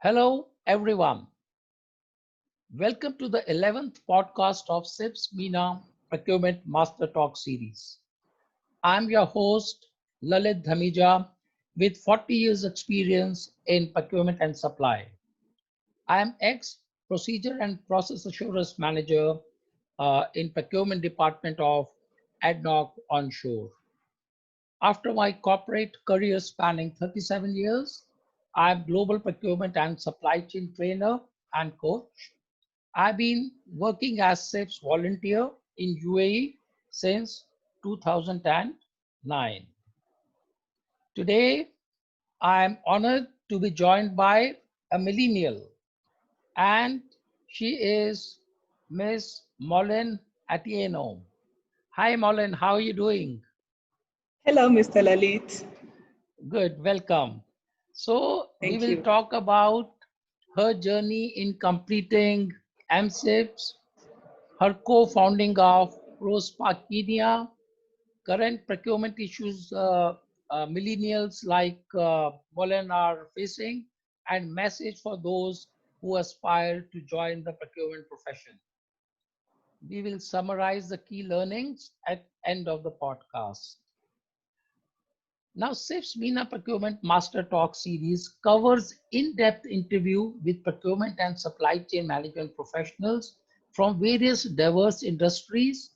Hello, everyone. Welcome to the 11th podcast of CIPS MENA Procurement Master Talk series. I'm your host, Lalit Dhamija, with 40 years experience in procurement and supply. I am ex-procedure and process assurance manager in procurement department of ADNOC onshore. After my corporate career spanning 37 years, I'm global procurement and supply chain trainer and coach. I've been working as CIPS volunteer in UAE since 2009. Today, I am honored to be joined by a millennial, and she is Miss Mollen Atieno. Hi, Mollen, how are you doing? Hello, Mr. Lalit. Good, welcome. So, we Thank will you. talk about her journey in completing MSIPS, her co-founding of PROSPA-Kenya, current procurement issues millennials like Molen are facing, and message for those who aspire to join the procurement profession. We will summarize the key learnings at end of the podcast. Now, CIPS MENA Procurement Master Talk series covers in-depth interview with procurement and supply chain management professionals from various diverse industries.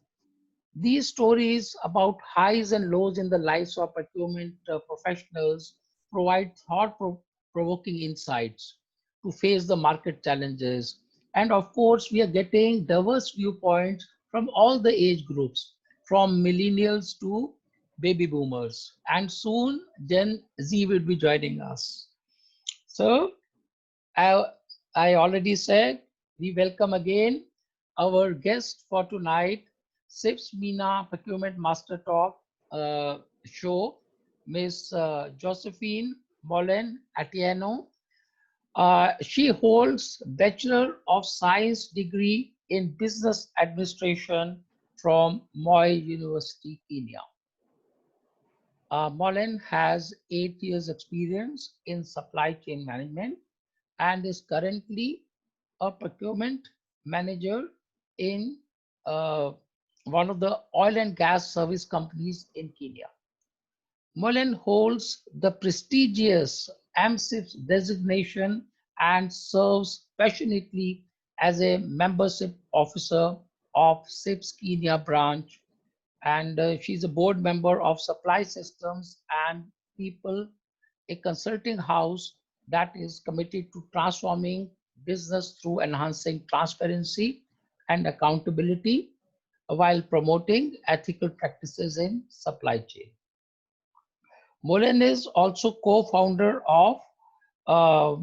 These stories about highs and lows in the lives of procurement professionals provide thought-provoking insights to face the market challenges. And of course, we are getting diverse viewpoints from all the age groups, from millennials to baby boomers. And soon, Gen Z will be joining us. So, I, I already said we welcome again our guest for tonight, CIPS MENA Procurement Master Talk show, Miss Josephine Mollen Atieno. She holds Bachelor of Science degree in Business Administration from Moi University, Kenya. Mollen has 8 years experience in supply chain management and is currently a procurement manager in uh, one of the oil and gas service companies in Kenya. Mullen holds the prestigious MSIPS designation and serves passionately as a membership officer of CIPS Kenya branch, and she's a board member of Supply Systems and People, a consulting house that is committed to transforming business through enhancing transparency and accountability while promoting ethical practices in supply chain. Molen is also co-founder of uh,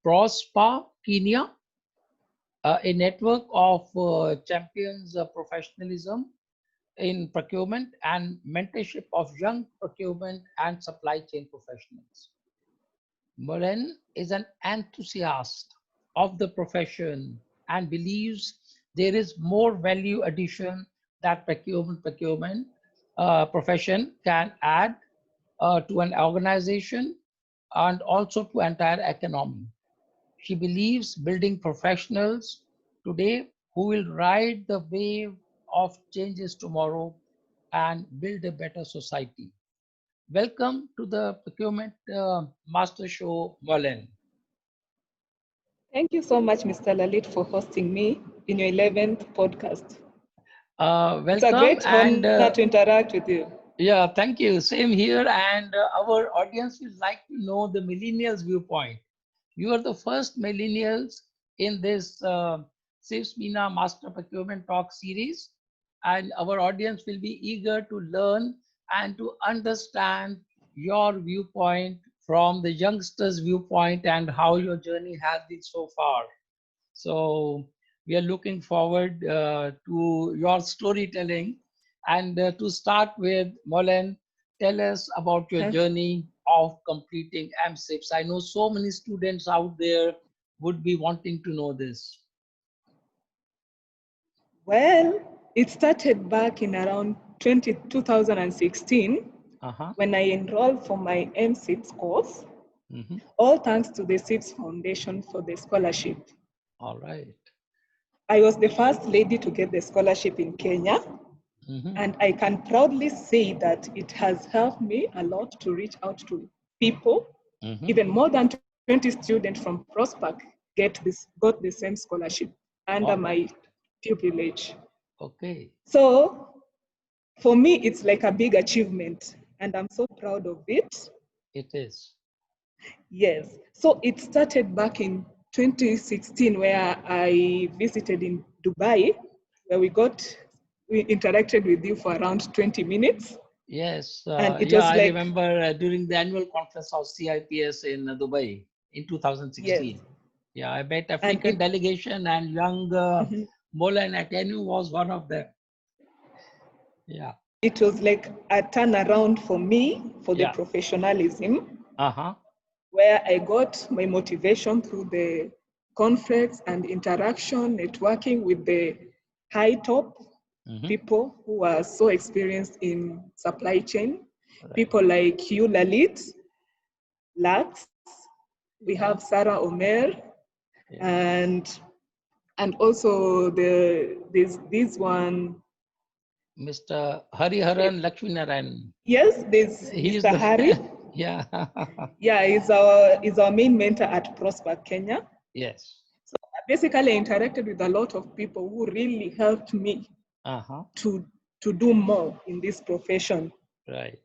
PROSPA-Kenya, a network of champions professionalism in procurement and mentorship of young procurement and supply chain professionals. Moren is an enthusiast of the profession and believes there is more value addition that procurement profession can add to an organization and also to entire economy. She believes building professionals today who will ride the wave of changes tomorrow and build a better society. Welcome to the Procurement Master Show, Merlin. Thank you so much, Mr. Lalit, for hosting me in your 11th podcast. It's a Welcome, great and honor to interact with you. yeah, thank you. Same here, and our audience would like to know the millennials viewpoint. You are the first millennials in this CIPS MENA Master Procurement Talk series, and our audience will be eager to learn and to understand your viewpoint from the youngsters' viewpoint and how your journey has been so far. So we are looking forward to your storytelling. And to start with, Molen, tell us about your Huh? journey of completing MSIPS. I know so many students out there would be wanting to know this. Well, it started back in around 2016 Uh-huh. when I enrolled for my MSIPS course. all thanks to the CIPS Foundation for the scholarship. All right. I was the first lady to get the scholarship in Kenya, and I can proudly say that it has helped me a lot to reach out to people. Even more than 20 students from PROSPA got the same scholarship under my tutelage. Okay. So for me, it's like a big achievement, and I'm so proud of it. It is. Yes. So it started back in 2016, where I visited in Dubai, where we interacted with you for around 20 minutes. Yes. And it yeah, was I like, remember during the annual conference of CIPS in Dubai in 2016. yes. Yeah, I met African delegation, and young Mollen Atieno was one of them. Yeah. It was like a turnaround for me for the professionalism, where I got my motivation through the conference and interaction, networking with the high top people who are so experienced in supply chain. People like you, Lalit, Lax, we have Sarah Omer, and also this one, Mr. Hariharan Lakshminarayan. Yes, there's Mr. Hari. Yeah. Yeah, he's our main mentor at PROSPA-Kenya. Yes. So basically, I interacted with a lot of people who really helped me to do more in this profession. Right.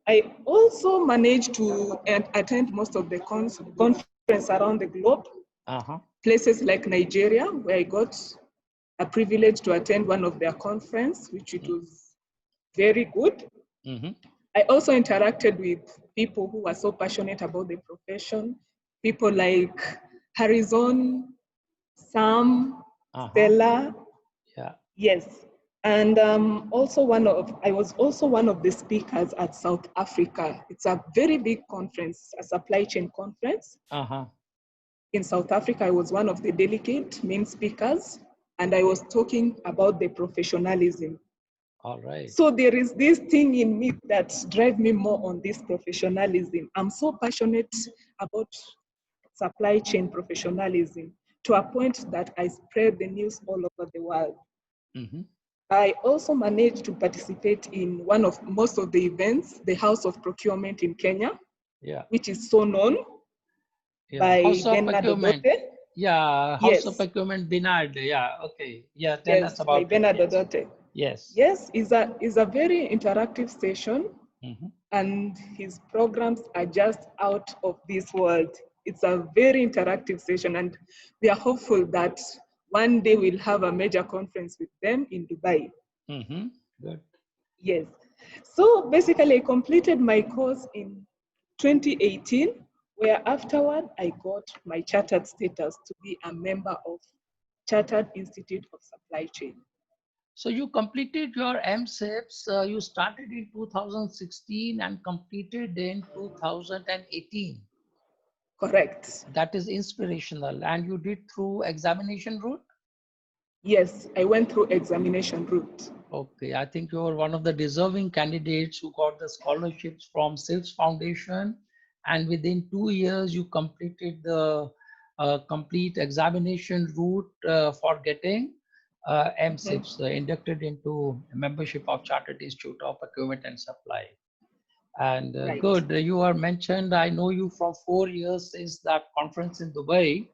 I also managed to attend most of the conference around the globe. Places like Nigeria, where I got a privilege to attend one of their conference, which it was very good. I also interacted with people who were so passionate about the profession, people like Harrison, Sam, Stella. Yeah. Yes. And I was also one of the speakers at South Africa. It's a very big conference, a supply chain conference. In South Africa, I was one of the delegate main speakers, and I was talking about the professionalism. All right. So there is this thing in me that drives me more on this professionalism. I'm so passionate about supply chain professionalism to a point that I spread the news all over the world. I also managed to participate in most of the events, the House of Procurement in Kenya, which is so known by House of Bernard Procurement. Odote. Yeah, House of Procurement Bernard. Yeah, okay. Yeah, tell us about by Bernard it. Odote. Yes. Yes, is a very interactive session, and his programs are just out of this world. It's a very interactive session, and we are hopeful that one day we'll have a major conference with them in Dubai. Good. Yes. So basically, I completed my course in 2018, where afterward I got my chartered status to be a member of Chartered Institute of Supply Chain. So you completed your MCIPS, you started in 2016 and completed in 2018. Correct. That is inspirational. And you did through examination route? Yes, I went through examination route. Okay, I think you were one of the deserving candidates who got the scholarships from CIPS Foundation. And within 2 years, you completed the complete examination route for getting MCIPS inducted into membership of Chartered Institute of Procurement and Supply. And Right. good, you are mentioned, I know you from 4 years since that conference in Dubai,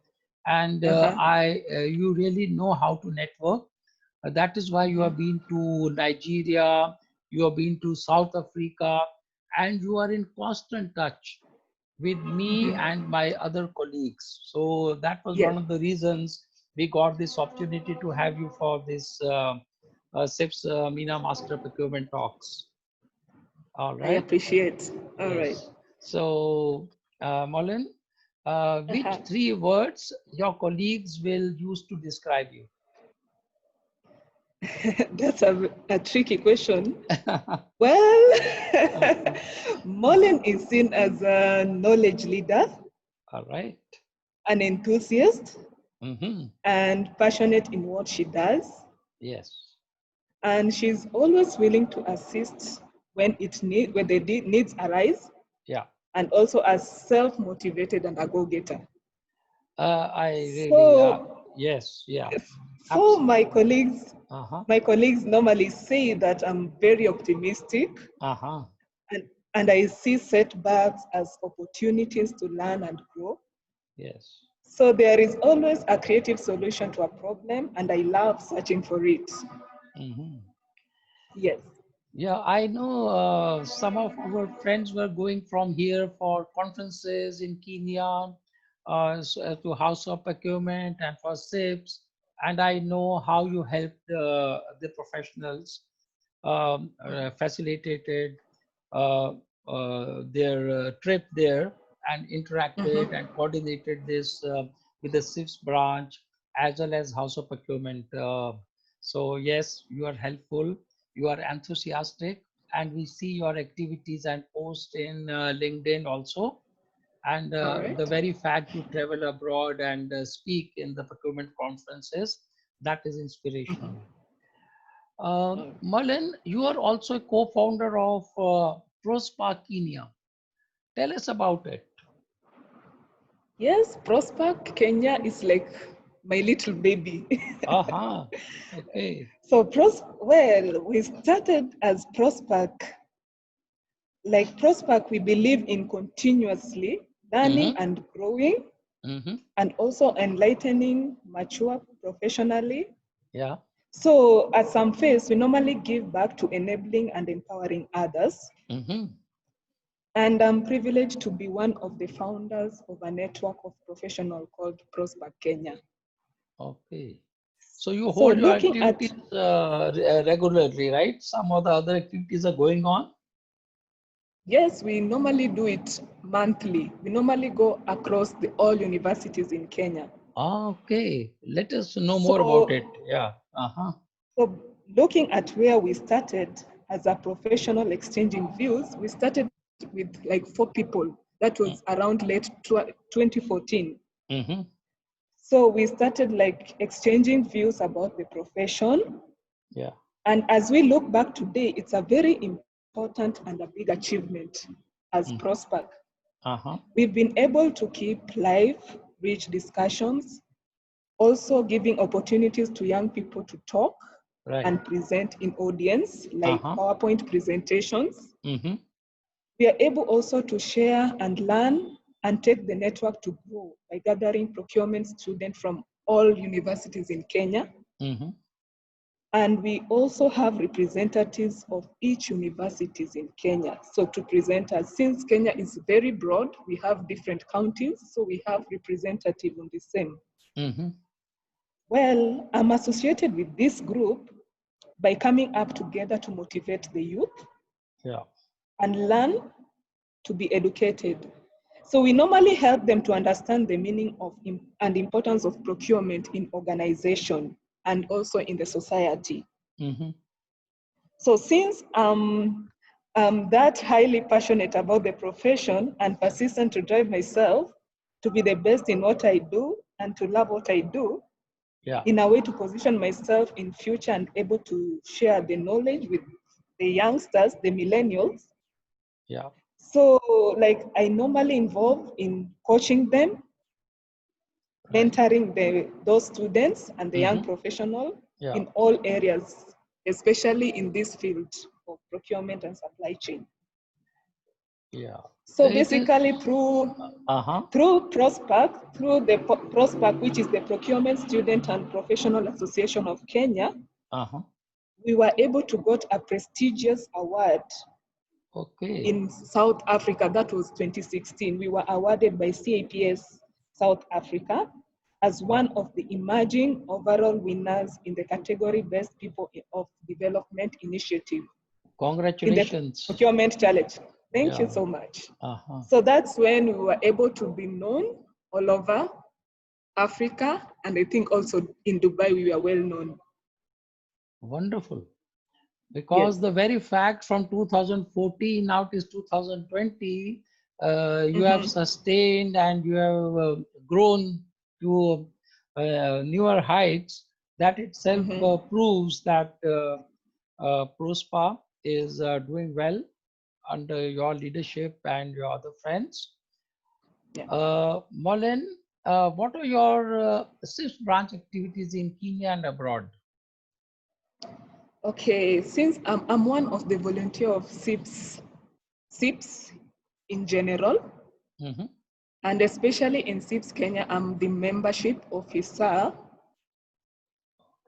and you really know how to network. That is why you have been to Nigeria, you have been to South Africa, and you are in constant touch with me and my other colleagues. So that was one of the reasons we got this opportunity to have you for this CIPS MENA Master Procurement Talks. All right. I appreciate. All right. So, Mollen, which 3 words your colleagues will use to describe you? That's a tricky question. Well, Mollen is seen as a knowledge leader. All right. An enthusiast, and passionate in what she does. Yes. And she's always willing to assist when the needs arise. Yeah. and also as self-motivated and a go-getter. I really, So, yes, yeah. so my colleagues, Uh-huh. my colleagues normally say that I'm very optimistic, Uh-huh. and I see setbacks as opportunities to learn and grow. Yes. So there is always a creative solution to a problem, and I love searching for it. Mm-hmm. Yes. Yeah, I know some of our friends were going from here for conferences in Kenya to House of Procurement and for CIPS. And I know how you helped the professionals, facilitated uh, their trip there and interacted and coordinated this with the CIPS branch as well as House of Procurement. So yes, you are helpful, you are enthusiastic, and we see your activities and post in LinkedIn also. And the very fact you travel abroad and speak in the procurement conferences, that is inspirational. Mollen, you are also a co-founder of PROSPA-Kenya. Tell us about it. Yes, PROSPA-Kenya is like my little baby. Aha, okay. So, well, we started as PROSPAC. Like PROSPAC, we believe in continuously learning and growing, and also enlightening, mature professionally. Yeah. So at some phase, we normally give back to enabling and empowering others. And I'm privileged to be one of the founders of a network of professionals called PROSPA-Kenya. Okay. So you hold your looking activities regularly, right? Some of the other activities are going on? Yes, we normally do it monthly. We normally go across all universities in Kenya. Okay. Let us know more about it. Yeah. So looking at where we started as a professional exchanging views, we started with like 4 people. That was around late 2014. So we started like exchanging views about the profession. Yeah. And as we look back today, it's a very important and a big achievement as PROSPAC. We've been able to keep live, rich discussions, also giving opportunities to young people to talk and present in audience, like PowerPoint presentations. We are able also to share and learn and take the network to grow by gathering procurement students from all universities in Kenya. And we also have representatives of each universities in Kenya. So to present us, since Kenya is very broad, we have different counties, so we have representatives on the same. Well, I'm associated with this group by coming up together to motivate the youth and learn to be educated. So we normally help them to understand the meaning of and importance of procurement in organization and also in the society. So since I'm that highly passionate about the profession and persistent to drive myself to be the best in what I do and to love what I do, in a way to position myself in future and able to share the knowledge with the youngsters, the millennials. So like I normally involve in coaching them, mentoring those students and the young professional in all areas, especially in this field of procurement and supply chain. So basically through PROSPAC, through the PROSPAC, which is the Procurement Student and Professional Association of Kenya, we were able to get a prestigious award in South Africa. That was 2016. We were awarded by CIPS South Africa as one of the emerging overall winners in the category Best People of Development Initiative. Congratulations. In the procurement challenge. Thank you so much. So that's when we were able to be known all over Africa, and I think also in Dubai we were well known. Wonderful. Because the very fact from 2014 now it is 2020, you have sustained and you have grown to newer heights. That itself proves that PROSPA is doing well under your leadership and your other friends. Yeah. Mollen, what are your CIPS branch activities in Kenya and abroad? Okay, since I'm one of the volunteer of CIPS in general, and especially in CIPS Kenya, I'm the membership officer.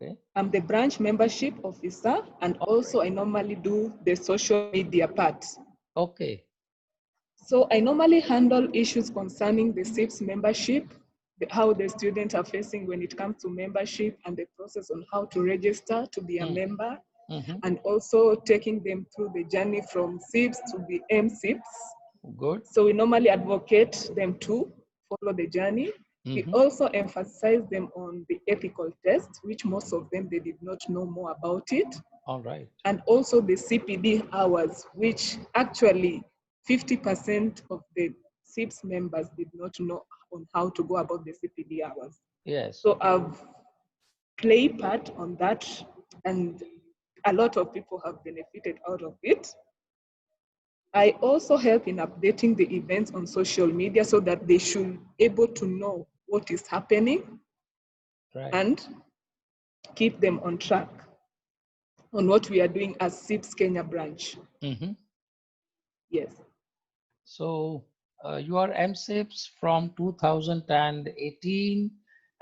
Okay. I'm the branch membership officer, and also I normally do the social media part. Okay. So I normally handle issues concerning the CIPS membership, how the students are facing when it comes to membership and the process on how to register to be a member, and also taking them through the journey from CIPS to the MCIPS. Good. So we normally advocate them to follow the journey. We also emphasize them on the ethical test, which most of them, they did not know more about it. All right. And also the CPD hours, which actually 50% of the CIPS members did not know on how to go about the CPD hours. Yes. So I've played part on that, and a lot of people have benefited out of it. I also help in updating the events on social media so that they should be able to know what is happening, right, and keep them on track on what we are doing as CIPS Kenya branch. Yes. So you are MCIPS from 2018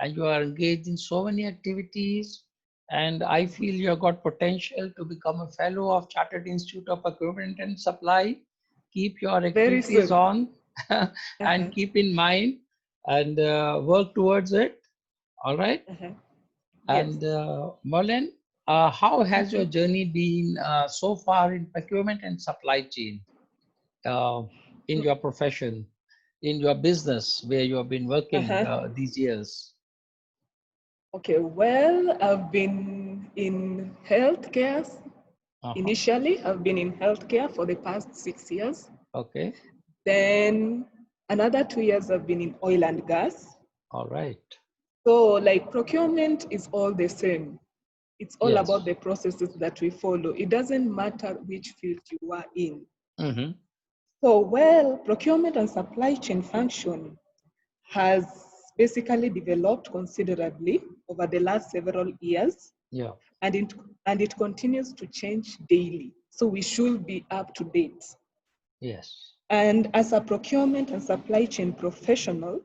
and you are engaged in so many activities, and I feel you have got potential to become a fellow of Chartered Institute of Procurement and Supply. Keep your activities on and keep in mind and work towards it. All right. And Mollen, how has your journey been so far in procurement and supply chain in your profession, in your business where you have been working these years? Okay, well, I've been in healthcare. Initially, I've been in healthcare for the past 6 years. Okay. Then another 2 years, I've been in oil and gas. All right. So like procurement is all the same. It's all about the processes that we follow. It doesn't matter which field you are in. So, well, procurement and supply chain function has basically developed considerably over the last several years. Yeah. And it continues to change daily. So we should be up to date. Yes. And as a procurement and supply chain professional,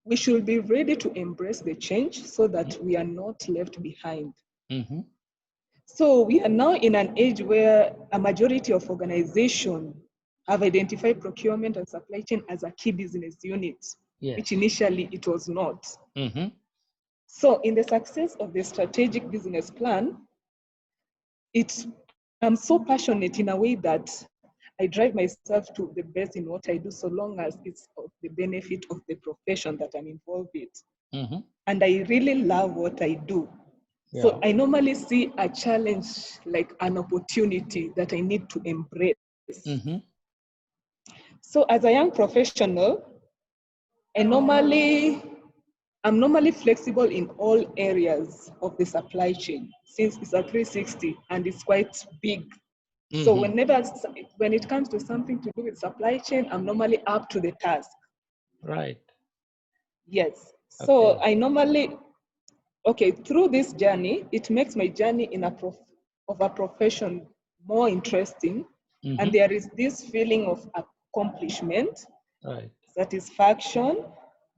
we should be ready to embrace the change so that we are not left behind. So we are now in an age where a majority of organizations have identified procurement and supply chain as a key business unit, which initially it was not. So in the success of the strategic business plan, I'm so passionate in a way that I drive myself to the best in what I do, so long as it's of the benefit of the profession that I'm involved with. And I really love what I do. So I normally see a challenge like an opportunity that I need to embrace. So as a young professional, I'm normally flexible in all areas of the supply chain, since it's a 360 and it's quite big. So when it comes to something to do with supply chain, I'm normally up to the task. Right. Yes. So I normally, through this journey, it makes my journey of a profession more interesting. And there is this feeling of accomplishment, satisfaction.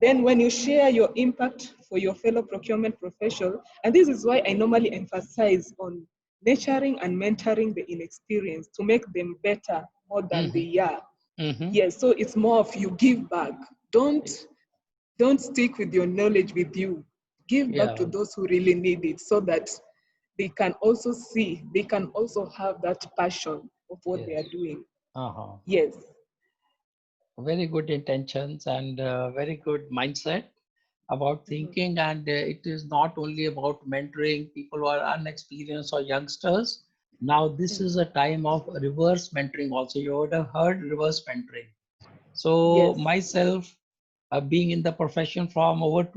Then when you share your impact for your fellow procurement professional, and this is why I normally emphasize on nurturing and mentoring the inexperienced to make them better more than they are. Yes, so it's more of you give back. Don't stick with your knowledge with you. Give back to those who really need it so that they can also see, they can also have that passion of what they are doing. Yes. Very good intentions and very good mindset about thinking. And it is not only about mentoring people who are unexperienced or youngsters. Now this is a time of reverse mentoring also. You would have heard reverse mentoring. So myself, being in the profession from over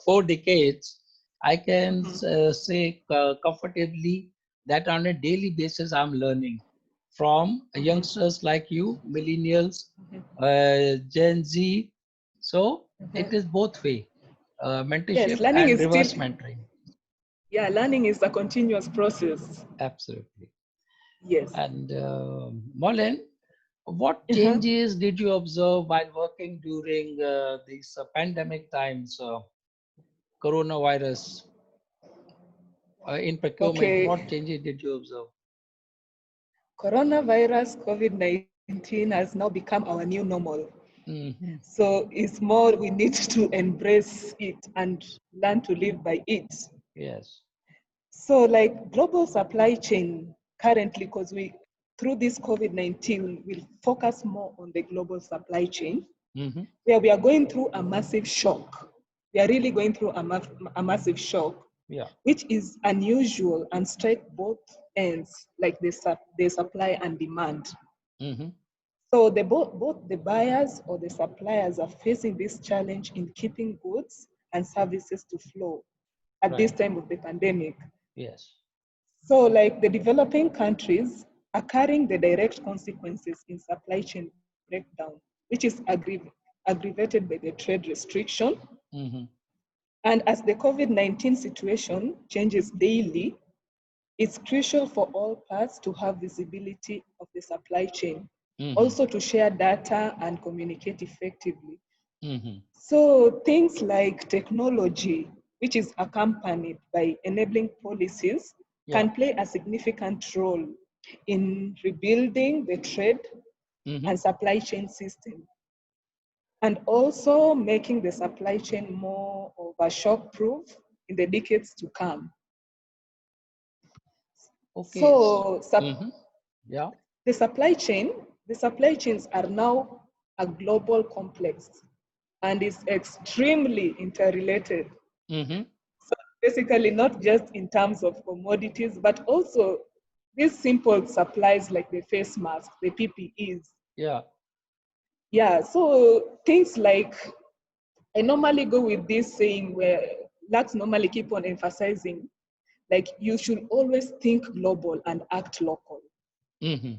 4 decades, I can say comfortably that on a daily basis I'm learning from youngsters like you, millennials, Gen Z. So it is both way, Yes, mentorship learning and is still, reverse mentoring. yeah, learning is a continuous process. Absolutely. Yes. And Mollen, what Uh-huh. changes did you observe while working during these pandemic times, coronavirus, in procurement? Okay. What changes did you observe? Coronavirus, COVID-19 has now become our new normal. Mm-hmm. So it's more we need to embrace it and learn to live by it. Yes. So like global supply chain currently, because we through this COVID-19 will focus more on the global supply chain, Mm-hmm. where we are going through a massive shock. We are really going through a massive shock, Yeah. which is unusual and strike both ends, like the supply and demand. Mm-hmm. So both the buyers or the suppliers are facing this challenge in keeping goods and services to flow at this Right. time of the pandemic. Yes. So like the developing countries are carrying the direct consequences in supply chain breakdown, which is aggravated by the trade restriction. Mm-hmm. And as the COVID-19 situation changes daily, it's crucial for all parts to have visibility of the supply chain, Mm-hmm. also to share data and communicate effectively. Mm-hmm. So things like technology, which is accompanied by enabling policies, Yeah. can play a significant role in rebuilding the trade Mm-hmm. and supply chain system, and also making the supply chain more of a shock proof in the decades to come. Okay. So Mm-hmm. Yeah. the supply chains are now a global complex and is extremely interrelated. Mm-hmm. So basically, not just in terms of commodities, but also these simple supplies like the face mask, the PPEs. Yeah. Yeah, so things like I normally go with this saying where Lux normally keep on emphasizing, like you should always think global and act local. Mm-hmm.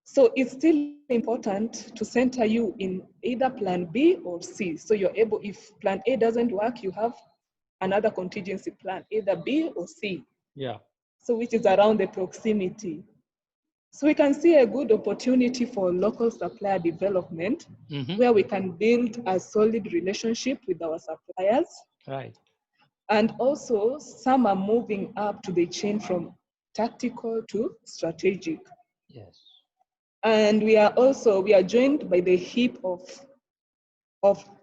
So it's still important to center you in either plan B or C. So you're able, if plan A doesn't work, you have another contingency plan, either B or C. Yeah. So which is around the proximity. So we can see a good opportunity for local supplier development Mm-hmm. where we can build a solid relationship with our suppliers. Right. And also some are moving up to the chain from tactical to strategic. Yes. And we are joined by the heap of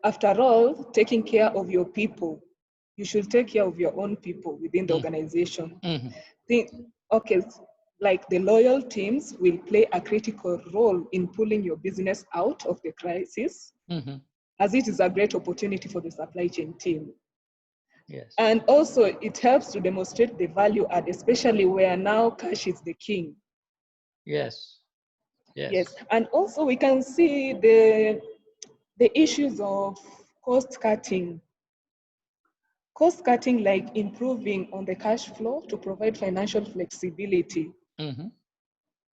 after all, taking care of your people. You should take care of your own people within the organization. Mm-hmm. Think, okay, like the loyal teams will play a critical role in pulling your business out of the crisis, Mm-hmm. as it is a great opportunity for the supply chain team. Yes. And also it helps to demonstrate the value add, especially where now cash is the king. Yes. Yes. Yes, and also we can see the issues of cost cutting. Cost cutting, like improving on the cash flow to provide financial flexibility. Mm-hmm.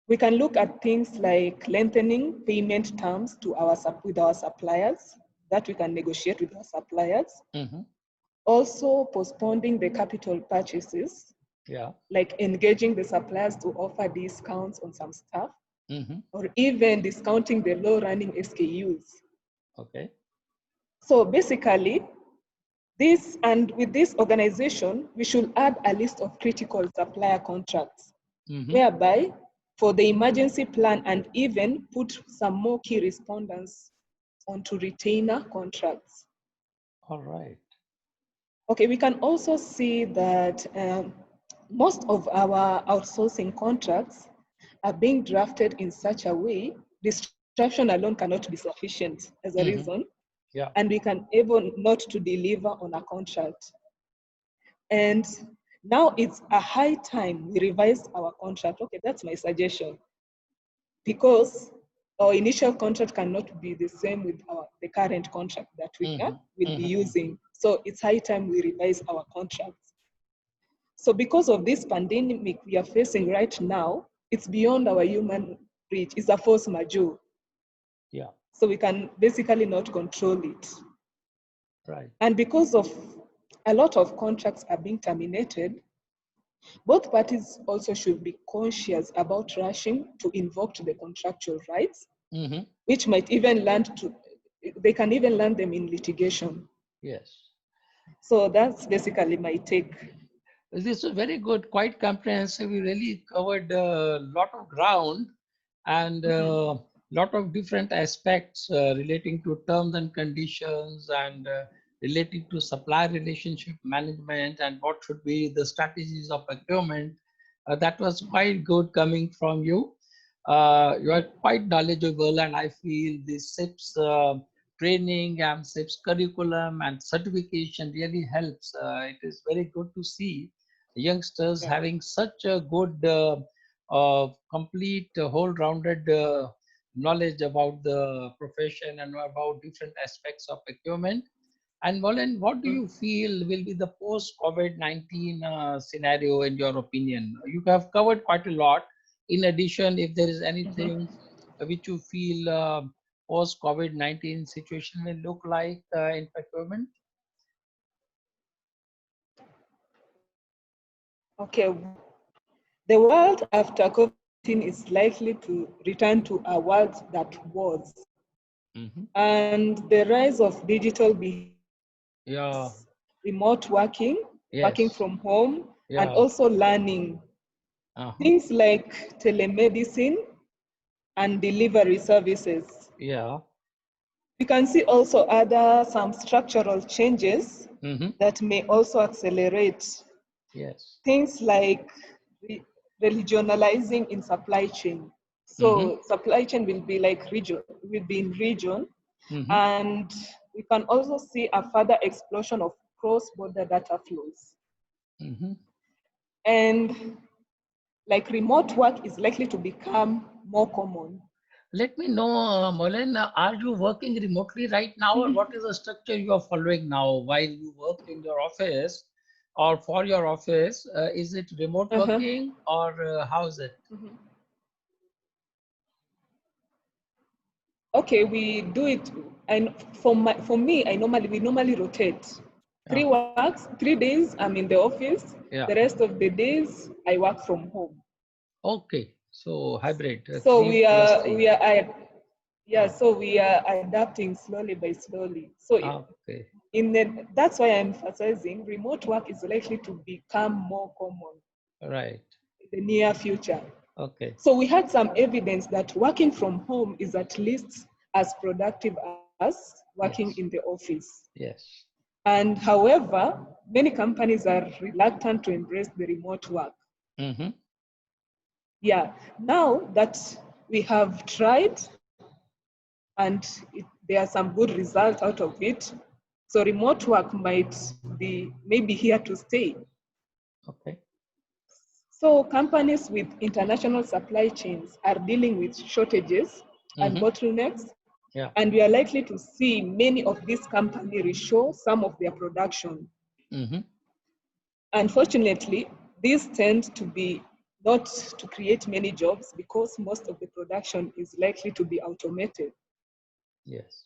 We can look at things like lengthening payment terms to with our suppliers, that we can negotiate with our suppliers. Mm-hmm. Also postponing the capital purchases, Yeah. like engaging the suppliers to offer discounts on some stuff, Mm-hmm. or even discounting the low running SKUs. Okay. So basically, with this organization, we should add a list of critical supplier contracts, Mm-hmm. whereby for the emergency plan and even put some more key respondents onto retainer contracts. All right. Okay, we can also see that most of our outsourcing contracts are being drafted in such a way, disruption alone cannot be sufficient as a reason, Mm-hmm. Yeah. and we can able not to deliver on a contract. And now it's a high time we revise our contract. Okay, that's my suggestion. Because our initial contract cannot be the same with the current contract that we Mm-hmm. will be Mm-hmm. using. So it's high time we revise our contracts. So because of this pandemic we are facing right now, it's beyond our human reach. It's a force majeure. Yeah. So we can basically not control it. Right. And because of a lot of contracts are being terminated, both parties also should be conscious about rushing to invoke the contractual rights, which might even they can even land them in litigation. Yes. So that's basically my take. This is very good, quite comprehensive. We really covered a lot of ground and a lot of different aspects relating to terms and conditions and relating to supply relationship management and what should be the strategies of procurement. That was quite good coming from you. You are quite knowledgeable, and I feel the CIPS training and CIPS curriculum and certification really helps. It is very good to see youngsters having such a good, complete, whole-rounded knowledge about the profession and about different aspects of procurement. And Mollen, what do you feel will be the post-COVID-19 scenario in your opinion? You have covered quite a lot. In addition, if there is anything which you feel post-COVID-19 situation will look like in procurement? Okay. The world after COVID-19 is likely to return to a world that was. And the rise of digital behaviors, remote working, working from home, and also learning. Things like telemedicine and delivery services. Yeah. We can see also some structural changes that may also accelerate. Yes. Things like regionalizing in supply chain. So supply chain will be like in region, and we can also see a further explosion of cross-border data flows. And like remote work is likely to become more common. Let me know, Mollen, are you working remotely right now, or what is the structure you are following now while you work in your office or for your office? Is it remote working or how is it? Okay, we do it, and for me, we normally rotate. 3 days I'm in the office. The rest of the days I work from home. Okay, so hybrid. So we are so we are adapting slowly by slowly. So that's why I'm emphasizing remote work is likely to become more common. Right. In the near future. Okay. So we had some evidence that working from home is at least as productive as working in the office. Yes. And however, many companies are reluctant to embrace the remote work. Yeah, now that we have tried and there are some good results out of it, so remote work might be maybe here to stay. Okay. So companies with international supply chains are dealing with shortages and bottlenecks, and we are likely to see many of these companies reshore some of their production. Unfortunately, these tend to be not to create many jobs because most of the production is likely to be automated. Yes.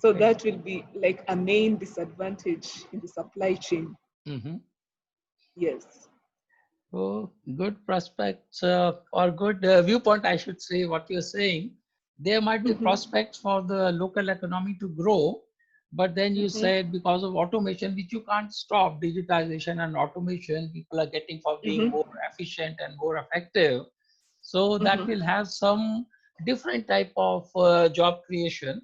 So that will be like a main disadvantage in the supply chain. Yes. Oh, good prospects or good viewpoint, I should say, what you're saying. There might be prospects for the local economy to grow, but then you said because of automation, which you can't stop, digitization and automation, people are getting for being more efficient and more effective. So that will have some different type of job creation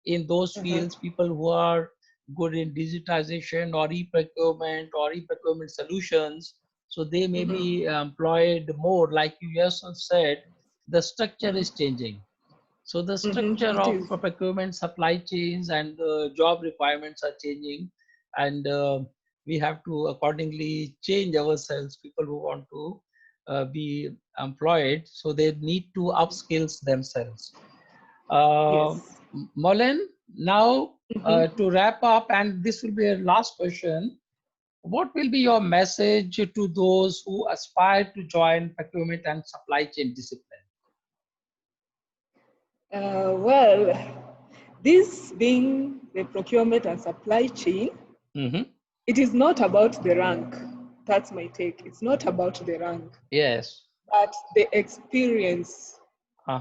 in those fields, people who are good in digitization or e-procurement solutions. So they may be employed more, like you yourself said, the structure is changing. So the structure of procurement supply chains and the job requirements are changing, and we have to accordingly change ourselves, people who want to be employed, so they need to upskills themselves. Mollen, now to wrap up, and this will be a last question. What will be your message to those who aspire to join procurement and supply chain discipline? Well, this being the procurement and supply chain, it is not about the rank. That's my take. It's not about the rank. Yes. But the experience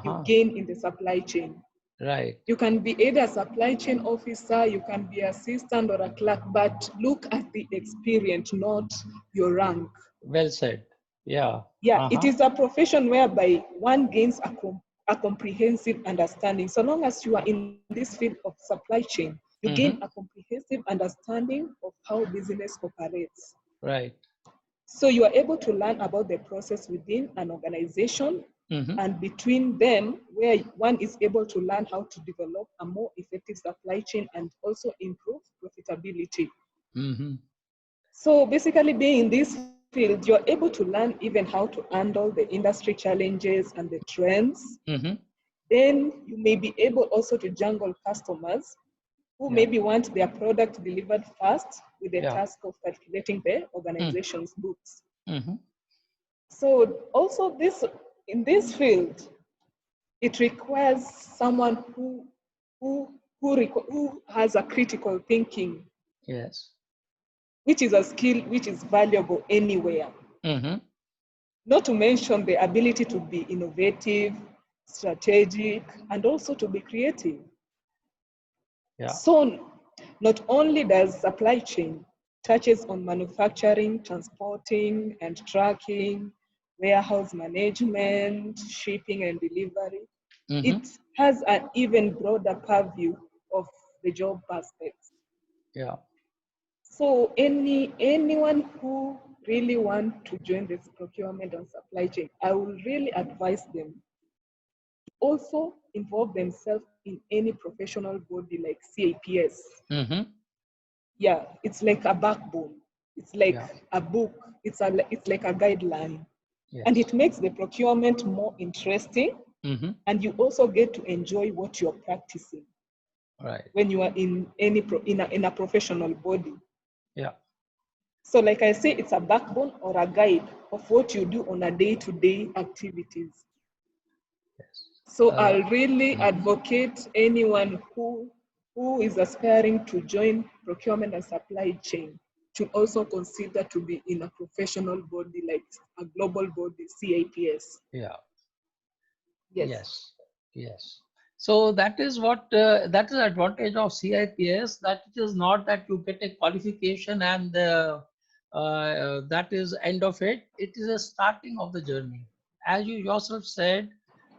you gain in the supply chain. Right. You can be either a supply chain officer, you can be assistant or a clerk, but look at the experience, not your rank. Well said. Yeah. Yeah, it is a profession whereby one gains a comprehensive understanding. So long as you are in this field of supply chain, you gain a comprehensive understanding of how business operates. Right. So you are able to learn about the process within an organization, and between them, where one is able to learn how to develop a more effective supply chain and also improve profitability. So basically, being in this field, you're able to learn even how to handle the industry challenges and the trends. Then you may be able also to jungle customers who maybe want their product delivered fast with the task of calculating the organization's books. So also in this field, it requires someone who has a critical thinking. Yes. Which is a skill which is valuable anywhere. Not to mention the ability to be innovative, strategic, and also to be creative. Yeah. So not only does supply chain touches on manufacturing, transporting, and tracking, warehouse management, shipping and delivery, it has an even broader purview of the job aspects. Yeah. So anyone who really want to join this procurement and supply chain, I will really advise them to also involve themselves in any professional body like CIPS. Yeah, it's like a backbone. It's like a book. It's like a guideline. Yes. And it makes the procurement more interesting. And you also get to enjoy what you're practicing. Right. When you are in in a professional body. Yeah. So like I say, it's a backbone or a guide of what you do on a day-to-day activities. Yes. So I'll really advocate anyone who is aspiring to join procurement and supply chain to also consider to be in a professional body like a global body, CIPS. Yeah. Yes. Yes. Yes. So that is what that is the advantage of CIPS, that it is not that you get a qualification and that is end of it. It is a starting of the journey. As you yourself said,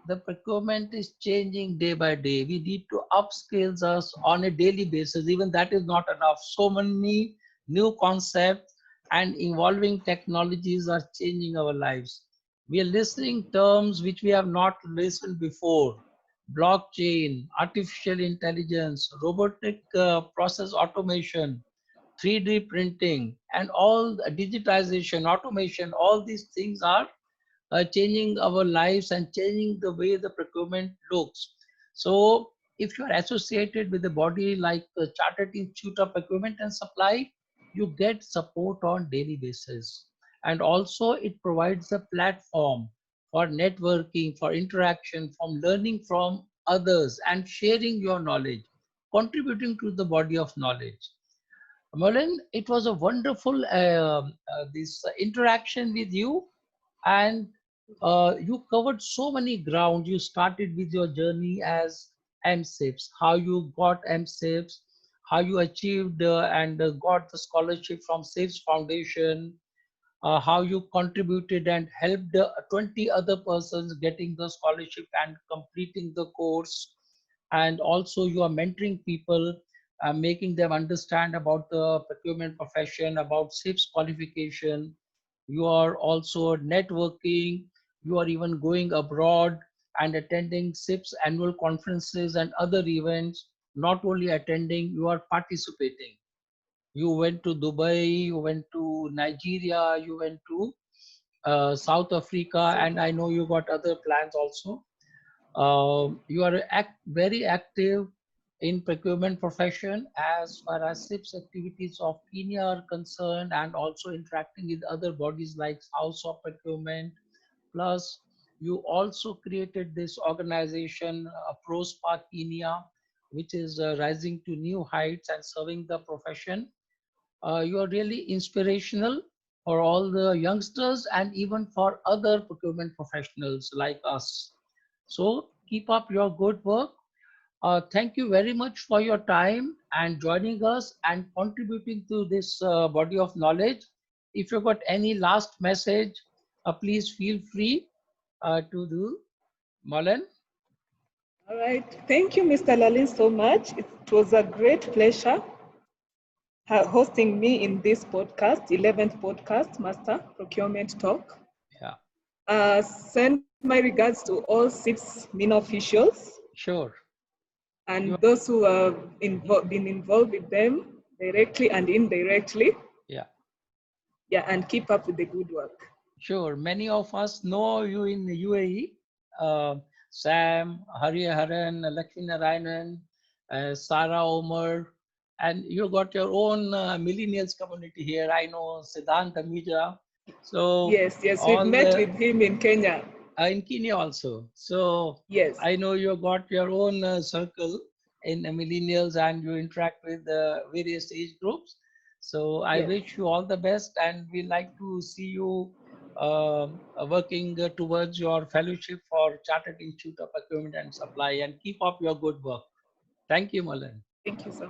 the procurement is changing day by day. We need to upskills us on a daily basis. Even that is not enough. So many new concepts and evolving technologies are changing our lives. We are listening terms which we have not listened before: blockchain, artificial intelligence, robotic process automation, 3D printing, and all digitization, automation. All these things are changing our lives and changing the way the procurement looks. So if you are associated with a body like the Chartered Institute of Procurement and Supply, you get support on daily basis. And also it provides a platform for networking, for interaction, from learning from others and sharing your knowledge, contributing to the body of knowledge. Mollen, it was a wonderful this interaction with you, and you covered so many ground. You started with your journey as MCIPS, how you got MCIPS, how you achieved and got the scholarship from CIPS Foundation, how you contributed and helped 20 other persons getting the scholarship and completing the course. And also you are mentoring people, making them understand about the procurement profession, about CIPS qualification. You are also networking. You are even going abroad and attending CIPS annual conferences and other events. Not only attending, you are participating. You went to Dubai, you went to Nigeria, you went to South Africa, and I know you got other plans also. You are very active in procurement profession as far as CIPS activities of Kenya are concerned, and also interacting with other bodies like House of Procurement. Plus, you also created this organization, PROSPA-Kenya, which is rising to new heights and serving the profession. You are really inspirational for all the youngsters and even for other procurement professionals like us. So keep up your good work. Thank you very much for your time and joining us and contributing to this body of knowledge. If you've got any last message, please feel free to do, Mollen. All right. Thank you, Mr. Lalit, so much. It was a great pleasure hosting me in this podcast, 11th podcast, Master Procurement Talk. Yeah. Send my regards to all CIPS MENA officials. Sure. And those who have been involved with them directly and indirectly. Yeah. Yeah, and keep up with the good work. Sure. Many of us know you in the UAE. Sam, Hariharan, Lakshmi Narayanan, Sarah Omer, and you got your own millennials community here. I know Siddhant Dhamija. So yes, we've met with him in Kenya. In Kenya also. So yes, I know you got your own circle in millennials and you interact with various age groups. So I wish you all the best, and we like to see you working towards your fellowship for Chartered Institute of Procurement and Supply, and keep up your good work. Thank you, Mollen. Thank you, sir.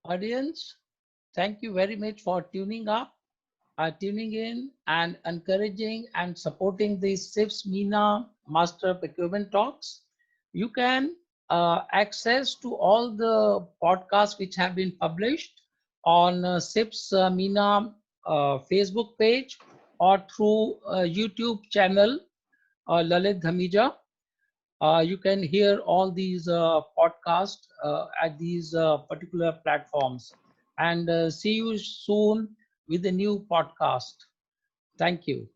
Audience, thank you very much for tuning in and encouraging and supporting the CIPS MENA Master Procurement Talks. You can access to all the podcasts which have been published on CIPS MENA Facebook page or through YouTube channel Lalit Dhamija. You can hear all these podcasts at these particular platforms. And see you soon with a new podcast. Thank you.